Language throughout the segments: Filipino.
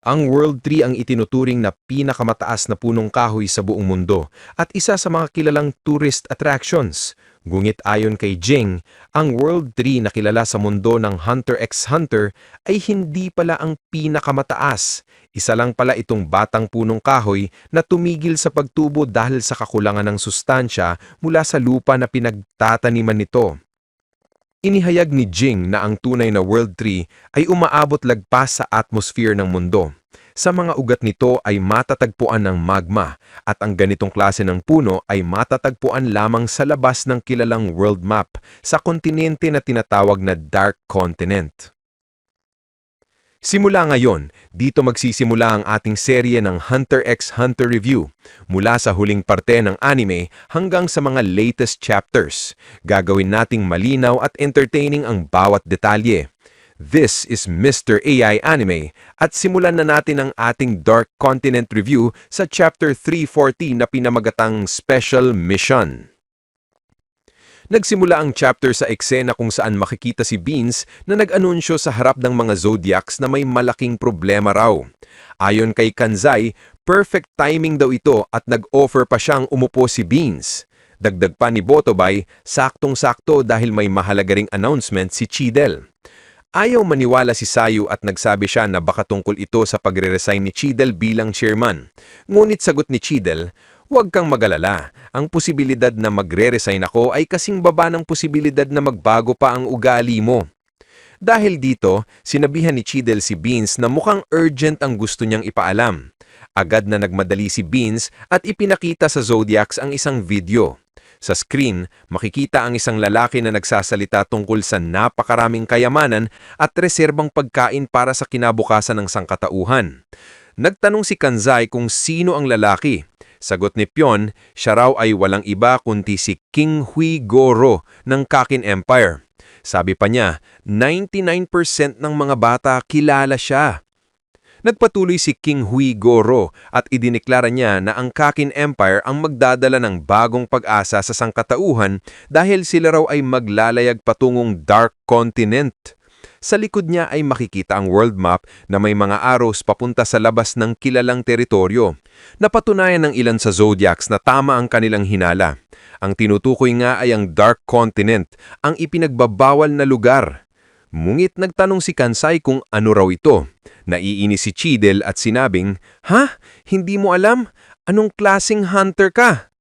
Ang World Tree ang itinuturing na pinakamataas na punong kahoy sa buong mundo at isa sa mga kilalang tourist attractions. Ngunit ayon kay Jing, ang World Tree na kilala sa mundo ng Hunter x Hunter ay hindi pala ang pinakamataas. Isa lang pala itong batang punong kahoy na tumigil sa pagtubo dahil sa kakulangan ng sustansya mula sa lupa na pinagtataniman nito. Inihayag ni Jing na ang tunay na World Tree ay umaabot lagpas sa atmosphere ng mundo. Sa mga ugat nito ay matatagpuan ng magma at ang ganitong klase ng puno ay matatagpuan lamang sa labas ng kilalang world map sa kontinente na tinatawag na Dark Continent. Simula ngayon, dito magsisimula ang ating serye ng Hunter x Hunter Review. Mula sa huling parte ng anime hanggang sa mga latest chapters. Gagawin nating malinaw at entertaining ang bawat detalye. This is Mr. AI Anime at simulan na natin ang ating Dark Continent Review sa Chapter 340 na pinamagatang Special Mission. Nagsimula ang chapter sa eksena kung saan makikita si Beans na nag-anunsyo sa harap ng mga Zodiacs na may malaking problema raw. Ayon kay Kanzai, perfect timing daw ito at nag-offer pa siyang umupo si Beans. Dagdag pa ni Botobay, saktong-sakto dahil may mahalaga ring announcement si Chidel. Ayaw maniwala si Sayu at nagsabi siya na baka tungkol ito sa pagre-resign ni Chidel bilang chairman. Ngunit sagot ni Chidel, "Huwag kang mag-alala. Ang posibilidad na magre-resign ako ay kasing baba ng posibilidad na magbago pa ang ugali mo." Dahil dito, sinabihan ni Chidel si Beans na mukhang urgent ang gusto niyang ipaalam. Agad na nagmadali si Beans at ipinakita sa Zodiacs ang isang video. Sa screen, makikita ang isang lalaki na nagsasalita tungkol sa napakaraming kayamanan at reserbang pagkain para sa kinabukasan ng sangkatauhan. Nagtanong si Kanzai kung sino ang lalaki. Sagot ni Pion, siya raw ay walang iba kundi si King Hui Goro ng Kakin Empire. Sabi pa niya, 99% ng mga bata kilala siya. Nagpatuloy si King Hui Goro at idineklara niya na ang Kakin Empire ang magdadala ng bagong pag-asa sa sangkatauhan dahil sila raw ay maglalayag patungong Dark Continent. Sa likod niya ay makikita ang world map na may mga arrows papunta sa labas ng kilalang teritoryo. Napatunayan ng ilan sa Zodiacs na tama ang kanilang hinala. Ang tinutukoy nga ay ang Dark Continent, ang ipinagbabawal na lugar. Ngunit nagtanong si Kansai kung ano raw ito. Naiinis si Chidel at sinabing, "Ha? Hindi mo alam? Anong klaseng hunter ka?"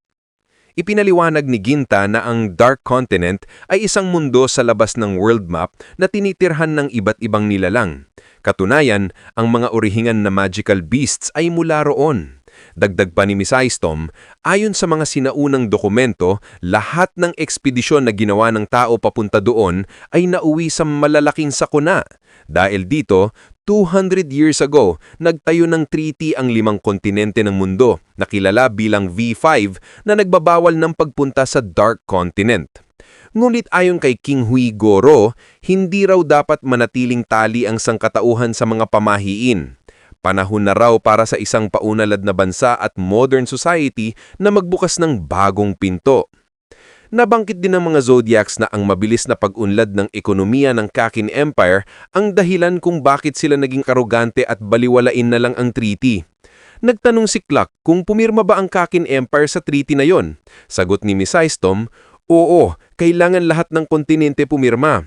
Ipinaliwanag ni Ginta na ang Dark Continent ay isang mundo sa labas ng world map na tinitirhan ng iba't ibang nilalang. Katunayan, ang mga orihingan na magical beasts ay mula roon. Dagdag pa ni Miss Aistom, ayon sa mga sinaunang dokumento, lahat ng ekspedisyon na ginawa ng tao papunta doon ay nauwi sa malalaking sakuna. Dahil dito, 200 years ago, nagtayo ng treaty ang 5 kontinente ng mundo na kilala bilang V5 na nagbabawal ng pagpunta sa Dark Continent. Ngunit ayon kay King Hui Goro, hindi raw dapat manatiling tali ang sangkatauhan sa mga pamahiin. Panahon na raw para sa isang paunalad na bansa at modern society na magbukas ng bagong pinto. Nabanggit din ng mga Zodiacs na ang mabilis na pag-unlad ng ekonomiya ng Kakin Empire ang dahilan kung bakit sila naging arogante at baliwalain na lang ang treaty. Nagtanong si Clark kung pumirma ba ang Kakin Empire sa treaty na yon. Sagot ni Miss Aistom, "Oo, kailangan lahat ng kontinente pumirma."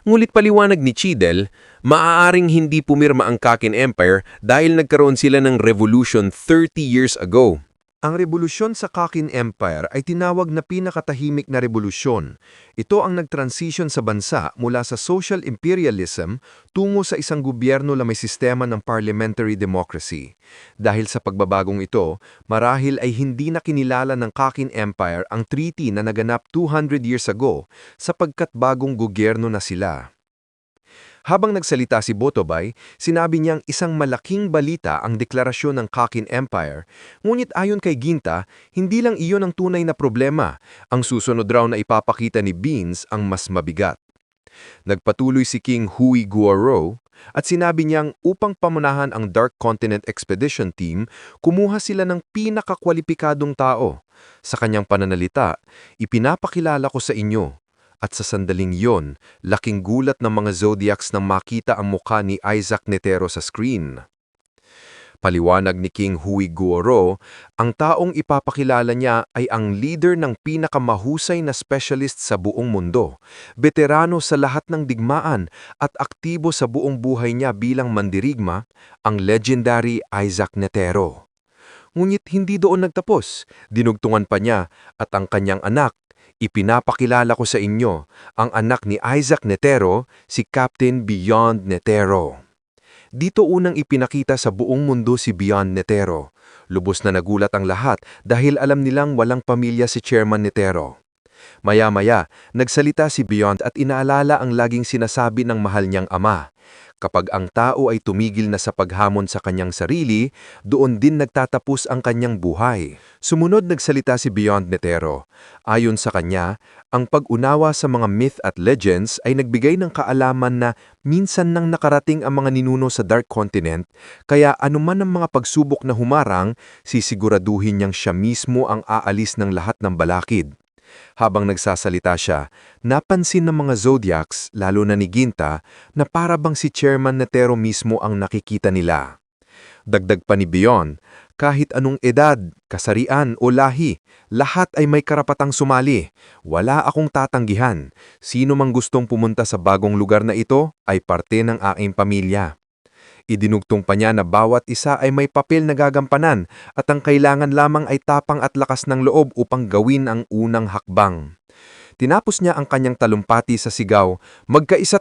Ngulit paliwanag ni Chidel, maaaring hindi pumirma ang Kakin Empire dahil nagkaroon sila ng revolution 30 years ago. Ang revolusyon sa Kakin Empire ay tinawag na pinakatahimik na revolusyon. Ito ang nag-transition sa bansa mula sa social imperialism tungo sa isang gobyerno na may sistema ng parliamentary democracy. Dahil sa pagbabagong ito, marahil ay hindi na kinilala ng Kakin Empire ang treaty na naganap 200 years ago sapagkat bagong gobyerno na sila. Habang nagsalita si Botobay, sinabi niyang isang malaking balita ang deklarasyon ng Kakin Empire, ngunit ayon kay Ginta, hindi lang iyon ang tunay na problema. Ang susunod raw na ipapakita ni Beans ang mas mabigat. Nagpatuloy si King Hui Goro at sinabi niyang upang pamunahan ang Dark Continent Expedition Team, kumuha sila ng pinakakwalipikadong tao. Sa kanyang pananalita, "Ipinapakilala ko sa inyo." At sa sandaling yon, laking gulat ng mga Zodiacs nang makita ang mukha ni Isaac Netero sa screen. Paliwanag ni King Hui Guoro, ang taong ipapakilala niya ay ang leader ng pinakamahusay na specialist sa buong mundo, veterano sa lahat ng digmaan at aktibo sa buong buhay niya bilang mandirigma, ang legendary Isaac Netero. Ngunit hindi doon nagtapos, dinugtungan pa niya at ang kanyang anak. Ipinapakilala ko sa inyo ang anak ni Isaac Netero, si Captain Beyond Netero. Dito unang ipinakita sa buong mundo si Beyond Netero. Lubos na nagulat ang lahat dahil alam nilang walang pamilya si Chairman Netero. Maya-maya, nagsalita si Beyond at inaalala ang laging sinasabi ng mahal niyang ama. Kapag ang tao ay tumigil na sa paghamon sa kanyang sarili, doon din nagtatapos ang kanyang buhay. Sumunod nagsalita si Beyond Netero. Ayon sa kanya, ang pag-unawa sa mga myth at legends ay nagbigay ng kaalaman na minsan nang nakarating ang mga ninuno sa Dark Continent, kaya anuman ang mga pagsubok na humarang, sisiguraduhin niyang siya mismo ang aalis ng lahat ng balakid. Habang nagsasalita siya, napansin ng mga Zodiacs, lalo na ni Ginta, na para bang si Chairman Netero mismo ang nakikita nila. Dagdag pa ni Beyond, kahit anong edad, kasarian o lahi, lahat ay may karapatang sumali. Wala akong tatanggihan. Sino mang gustong pumunta sa bagong lugar na ito ay parte ng aking pamilya. Idinugtong pa niya na bawat isa ay may papel na gagampanan at ang kailangan lamang ay tapang at lakas ng loob upang gawin ang unang hakbang. Tinapos niya ang kanyang talumpati sa sigaw, magkaisa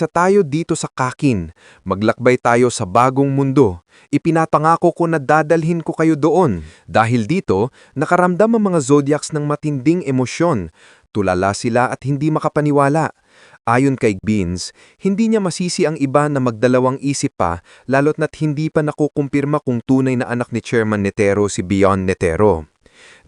tayo dito sa Kakin, maglakbay tayo sa bagong mundo. Ipinapangako ko na dadalhin ko kayo doon. Dahil dito, nakaramdam ang mga Zodiacs ng matinding emosyon. Tulala sila at hindi makapaniwala. Ayon kay Beans, hindi niya masisi ang iba na magdalawang isip pa lalo't na't hindi pa nakukumpirma kung tunay na anak ni Chairman Netero si Beyond Netero.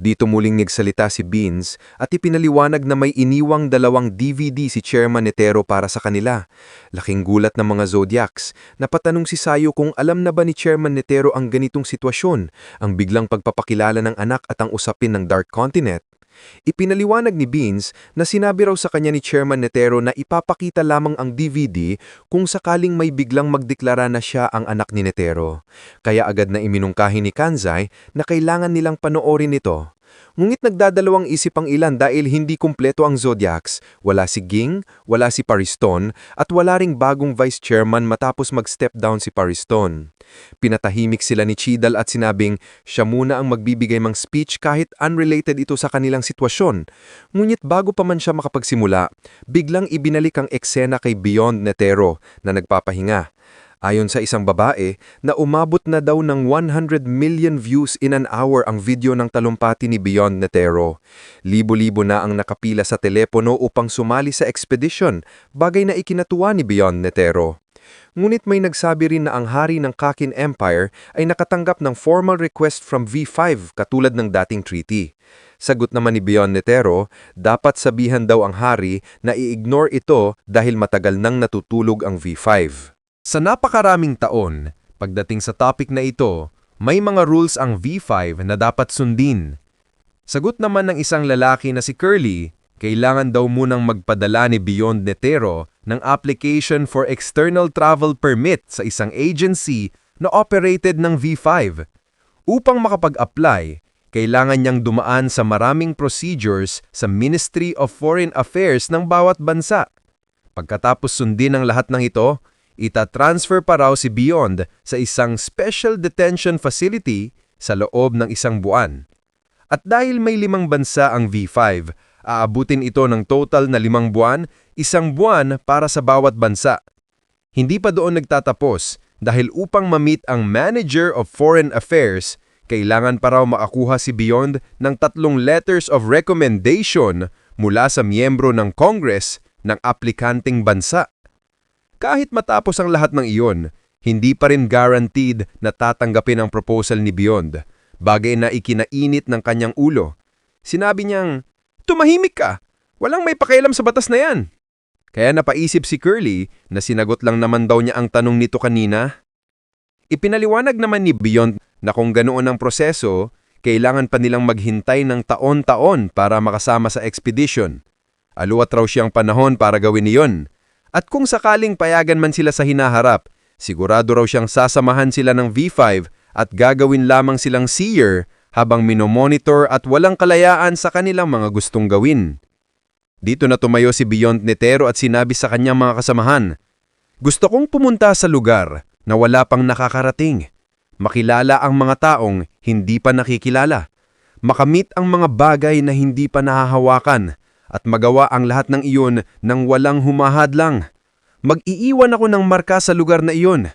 Dito muling nagsalita si Beans at ipinaliwanag na may iniwang 2 DVD si Chairman Netero para sa kanila. Laking gulat ng mga Zodiacs. Napatanong si Sayo kung alam na ba ni Chairman Netero ang ganitong sitwasyon, ang biglang pagpapakilala ng anak at ang usapin ng Dark Continent. Ipinaliwanag ni Beans na sinabi raw sa kanya ni Chairman Netero na ipapakita lamang ang DVD kung sakaling may biglang magdeklara na siya ang anak ni Netero. Kaya agad na iminungkahi ni Kanzai na kailangan nilang panoorin ito. Ngunit nagdadalawang isip ang ilan dahil hindi kumpleto ang Zodiacs. Wala si Ging, wala si Pariston, at wala ring bagong vice chairman matapos mag-step down si Pariston. Pinatahimik sila ni Chidal at sinabing siya muna ang magbibigay mang speech kahit unrelated ito sa kanilang sitwasyon. Ngunit bago pa man siya makapagsimula, biglang ibinalik ang eksena kay Beyond Netero na nagpapahinga. Ayon sa isang babae na umabot na daw ng 100 million views in an hour ang video ng talumpati ni Beyond Netero. Libo-libo na ang nakapila sa telepono upang sumali sa expedition, bagay na ikinatuwa ni Beyond Netero. Ngunit may nagsabi rin na ang hari ng Kakin Empire ay nakatanggap ng formal request from V5 katulad ng dating treaty. Sagot naman ni Beyond Netero, dapat sabihan daw ang hari na i-ignore ito dahil matagal nang natutulog ang V5. Sa napakaraming taon, pagdating sa topic na ito, may mga rules ang V5 na dapat sundin. Sagot naman ng isang lalaki na si Curly, kailangan daw munang magpadala ni Beyond Netero ng application for external travel permit sa isang agency na operated ng V5. Upang makapag-apply, kailangan niyang dumaan sa maraming procedures sa Ministry of Foreign Affairs ng bawat bansa. Pagkatapos sundin ang lahat ng ito, ita-transfer pa raw si Beyond sa isang special detention facility sa loob ng 1 buwan. At dahil may 5 bansa ang V5, aabutin ito ng total na 5 buwan, 1 buwan para sa bawat bansa. Hindi pa doon nagtatapos dahil upang ma-meet ang Manager of Foreign Affairs, kailangan pa raw makakuha si Beyond ng 3 letters of recommendation mula sa miyembro ng Congress ng aplikanteng bansa. Kahit matapos ang lahat ng iyon, hindi pa rin guaranteed na tatanggapin ang proposal ni Beyond, bagay na ikinainit ng kanyang ulo. Sinabi niyang, tumahimik ka! Walang may pakialam sa batas na yan! Kaya napaisip si Curly na sinagot lang naman daw niya ang tanong nito kanina. Ipinaliwanag naman ni Beyond na kung ganoon ang proseso, kailangan pa nilang maghintay ng taon-taon para makasama sa expedition. Aluwat raw siyang panahon para gawin iyon. At kung sakaling payagan man sila sa hinaharap, Sigurado raw siyang sasamahan sila ng V5 at gagawin lamang silang seer habang minomonitor at walang kalayaan sa kanilang mga gustong gawin. Dito na tumayo si Beyond Netero at sinabi sa kanyang mga kasamahan, "Gusto kong pumunta sa lugar na wala pang nakakarating. Makilala ang mga taong hindi pa nakikilala. Makamit ang mga bagay na hindi pa nahahawakan at magawa ang lahat ng iyon nang walang humahadlang. Mag-iiwan ako ng marka sa lugar na iyon.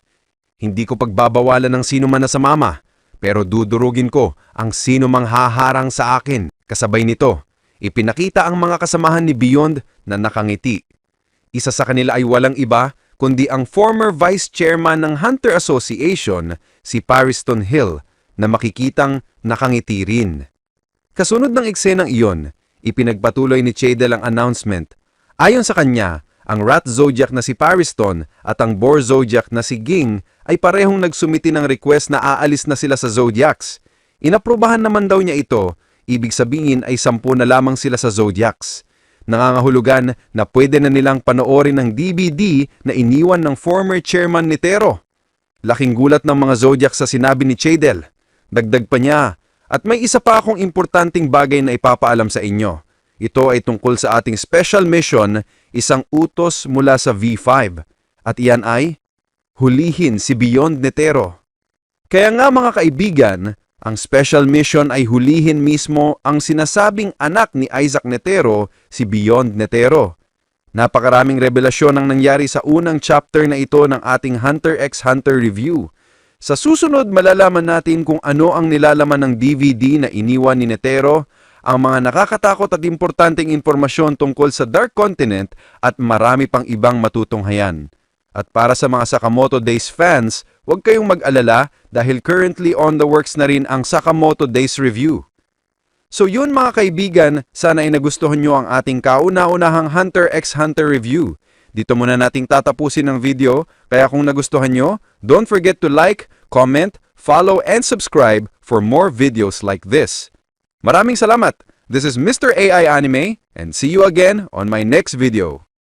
Hindi ko pagbabawalan ng sino man na sumama, pero dudurugin ko ang sino mang haharang sa akin." Kasabay nito, ipinakita ang mga kasamahan ni Beyond na nakangiti. Isa sa kanila ay walang iba kundi ang former vice chairman ng Hunter Association, si Pariston Hill, na makikitang nakangiti rin. Kasunod ng eksenang iyon, ipinagpatuloy ni Cheadle ang announcement. Ayon sa kanya, ang Rat Zodiac na si Pariston at ang Boar Zodiac na si Ging ay parehong nagsumiti ng request na aalis na sila sa Zodiacs. Inaprubahan naman daw niya ito, ibig sabihin ay 10 na lamang sila sa Zodiacs. Nangangahulugan na pwede na nilang panoorin ang DVD na iniwan ng former chairman ni Tero. Laking gulat ng mga Zodiacs sa sinabi ni Cheadle. Dagdag pa niya, "At may isa pa akong importanteng bagay na ipapaalam sa inyo. Ito ay tungkol sa ating special mission, isang utos mula sa V5. At iyan ay, hulihin si Beyond Netero." Kaya nga mga kaibigan, ang special mission ay hulihin mismo ang sinasabing anak ni Isaac Netero, si Beyond Netero. Napakaraming revelasyon ang nangyari sa unang chapter na ito ng ating Hunter x Hunter review. Sa susunod, malalaman natin kung ano ang nilalaman ng DVD na iniwan ni Netero, ang mga nakakatakot at importanteng impormasyon tungkol sa Dark Continent at marami pang ibang matutunghayan. At para sa mga Sakamoto Days fans, huwag kayong mag-alala dahil currently on the works na rin ang Sakamoto Days review. So yun mga kaibigan, sana ay nagustuhan nyo ang ating kauna-unahang Hunter x Hunter review. Dito muna nating tatapusin ang video, kaya kung nagustuhan nyo, don't forget to like, comment, follow, and subscribe for more videos like this. Maraming salamat! This is Mr. AI Anime, and see you again on my next video.